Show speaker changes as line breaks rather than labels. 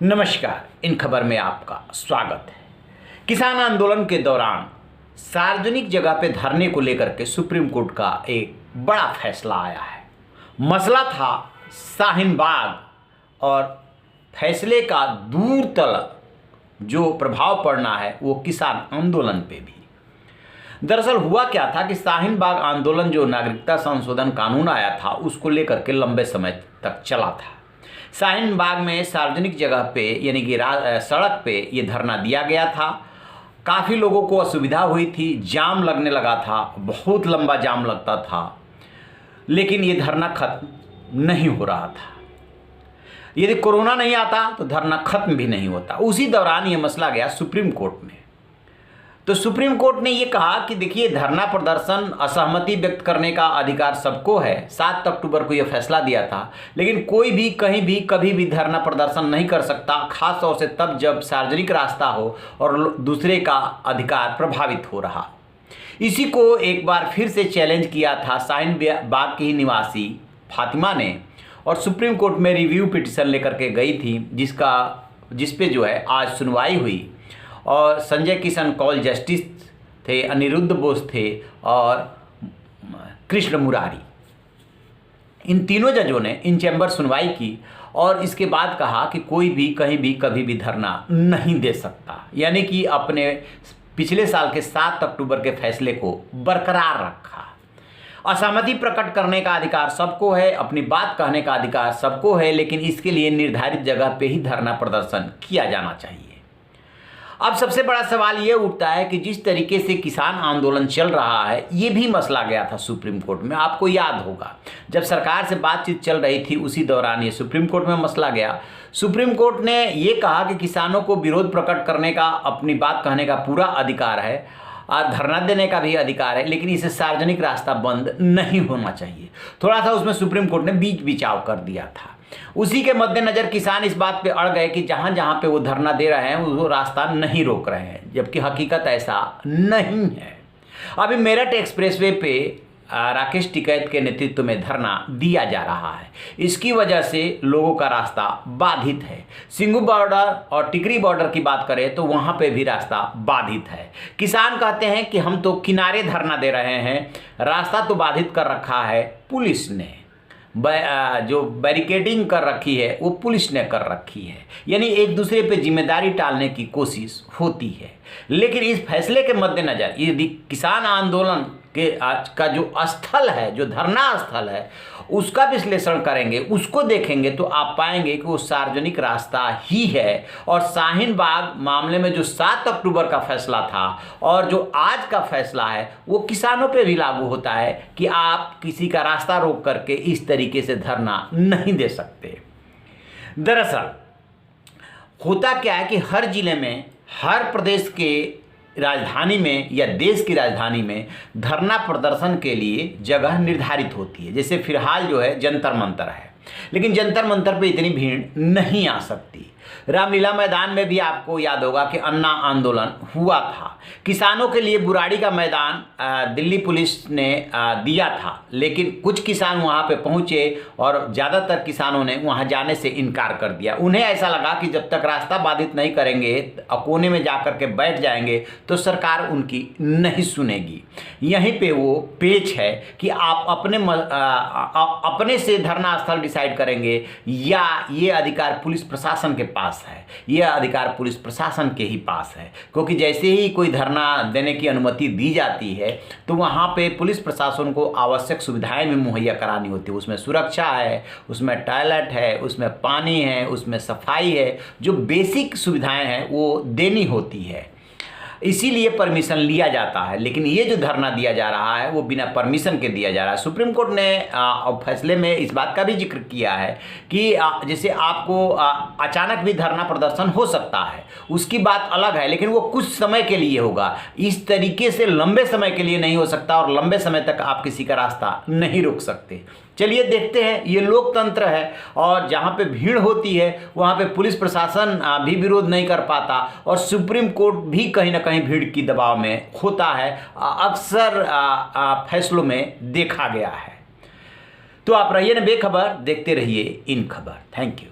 नमस्कार। इन खबर में आपका स्वागत है। किसान आंदोलन के दौरान सार्वजनिक जगह पे धरने को लेकर के सुप्रीम कोर्ट का एक बड़ा फैसला आया है। मसला था शाहीन बाग और फैसले का दूर तक जो प्रभाव पड़ना है वो किसान आंदोलन पे भी। दरअसल हुआ क्या था कि शाहीन बाग आंदोलन जो नागरिकता संशोधन कानून आया था उसको लेकर के लंबे समय तक चला था। शाहीन बाग में सार्वजनिक जगह पे यानी कि सड़क पे ये धरना दिया गया था। काफ़ी लोगों को असुविधा हुई थी, जाम लगने लगा था, बहुत लंबा जाम लगता था, लेकिन ये धरना खत्म नहीं हो रहा था। यदि कोरोना नहीं आता तो धरना खत्म भी नहीं होता। उसी दौरान ये मसला गया सुप्रीम कोर्ट में। तो सुप्रीम कोर्ट ने ये कहा कि देखिए, धरना प्रदर्शन असहमति व्यक्त करने का अधिकार सबको है। 7 अक्टूबर को यह फैसला दिया था, लेकिन कोई भी कहीं भी कभी भी धरना प्रदर्शन नहीं कर सकता, खास तौर से तब जब सार्वजनिक रास्ता हो और दूसरे का अधिकार प्रभावित हो रहा। इसी को एक बार फिर से चैलेंज किया था शाहीन बाग की ही निवासी फातिमा ने, और सुप्रीम कोर्ट में रिव्यू पिटिशन लेकर के गई थी, जिस पे जो है आज सुनवाई हुई। और संजय किशन कौल जस्टिस थे, अनिरुद्ध बोस थे और कृष्ण मुरारी, इन तीनों जजों ने इन चैम्बर सुनवाई की और इसके बाद कहा कि कोई भी कहीं भी कभी भी धरना नहीं दे सकता, यानी कि अपने पिछले साल के 7 अक्टूबर के फैसले को बरकरार रखा। असहमति प्रकट करने का अधिकार सबको है, अपनी बात कहने का अधिकार सबको है, लेकिन इसके लिए निर्धारित जगह पे ही धरना प्रदर्शन किया जाना चाहिए। अब सबसे बड़ा सवाल ये उठता है कि जिस तरीके से किसान आंदोलन चल रहा है, ये भी मसला गया था सुप्रीम कोर्ट में। आपको याद होगा, जब सरकार से बातचीत चल रही थी उसी दौरान ये सुप्रीम कोर्ट में मसला गया। सुप्रीम कोर्ट ने ये कहा कि किसानों को विरोध प्रकट करने का, अपनी बात कहने का पूरा अधिकार है, धरना देने का भी अधिकार है, लेकिन इसे सार्वजनिक रास्ता बंद नहीं होना चाहिए। थोड़ा सा उसमें सुप्रीम कोर्ट ने बीच बिचाव कर दिया था। उसी के मद्देनजर किसान इस बात पे अड़ गए कि जहां जहां पे वो धरना दे रहे हैं वो रास्ता नहीं रोक रहे हैं, जबकि हकीकत ऐसा नहीं है। अभी मेरठ एक्सप्रेसवे पे राकेश टिकैत के नेतृत्व में धरना दिया जा रहा है। इसकी वजह से लोगों का रास्ता बाधित है। सिंघू बॉर्डर और टिकरी बॉर्डर की बात करें तो वहाँ पे भी रास्ता बाधित है। किसान कहते हैं कि हम तो किनारे धरना दे रहे हैं, रास्ता तो बाधित कर रखा है पुलिस ने, जो बैरिकेडिंग कर रखी है वो पुलिस ने कर रखी है, यानी एक दूसरे पे जिम्मेदारी टालने की कोशिश होती है। लेकिन इस फैसले के मद्देनजर यदि किसान आंदोलन के आज का जो स्थल है, जो धरना स्थल है, उसका विश्लेषण करेंगे, उसको देखेंगे तो आप पाएंगे कि वो सार्वजनिक रास्ता ही है। और शाहीन बाग मामले में जो 7 अक्टूबर का फैसला था और जो आज का फैसला है वो किसानों पे भी लागू होता है कि आप किसी का रास्ता रोक करके इस तरीके से धरना नहीं दे सकते। दरअसल होता क्या है कि हर जिले में, हर प्रदेश के राजधानी में या देश की राजधानी में धरना प्रदर्शन के लिए जगह निर्धारित होती है। जैसे फिलहाल जो है जंतर मंतर है, लेकिन जंतर मंतर पे इतनी भीड़ नहीं आ सकती। रामलीला मैदान में भी आपको याद होगा कि अन्ना आंदोलन हुआ था। किसानों के लिए बुराड़ी का मैदान दिल्ली पुलिस ने दिया था, लेकिन कुछ किसान वहां पे पहुंचे और ज़्यादातर किसानों ने वहां जाने से इनकार कर दिया। उन्हें ऐसा लगा कि जब तक रास्ता बाधित नहीं करेंगे, कोने में जाकर के बैठ जाएंगे तो सरकार उनकी नहीं सुनेगी। यहीं पे वो पेच है कि आप अपने से धरना स्थल डिसाइड करेंगे या ये अधिकार पुलिस प्रशासन के पास है। यह अधिकार पुलिस प्रशासन के ही पास है, क्योंकि जैसे ही कोई धरना देने की अनुमति दी जाती है तो वहाँ पे पुलिस प्रशासन को आवश्यक सुविधाएं भी मुहैया करानी होती है। उसमें सुरक्षा है, उसमें टॉयलेट है, उसमें पानी है, उसमें सफाई है, जो बेसिक सुविधाएं हैं वो देनी होती है। इसीलिए परमिशन लिया जाता है। लेकिन ये जो धरना दिया जा रहा है वो बिना परमिशन के दिया जा रहा है। सुप्रीम कोर्ट ने फैसले में इस बात का भी जिक्र किया है कि जैसे आपको अचानक भी धरना प्रदर्शन हो सकता है, उसकी बात अलग है, लेकिन वो कुछ समय के लिए होगा। इस तरीके से लंबे समय के लिए नहीं हो सकता और लंबे समय तक आप किसी का रास्ता नहीं रोक सकते। चलिए देखते हैं, ये लोकतंत्र है और जहाँ पे भीड़ होती है वहाँ पे पुलिस प्रशासन भी विरोध नहीं कर पाता और सुप्रीम कोर्ट भी कहीं ना कहीं भीड़ की दबाव में होता है, अक्सर फैसलों में देखा गया है। तो आप रहिए ना बेखबर, देखते रहिए इन खबर। Thank you.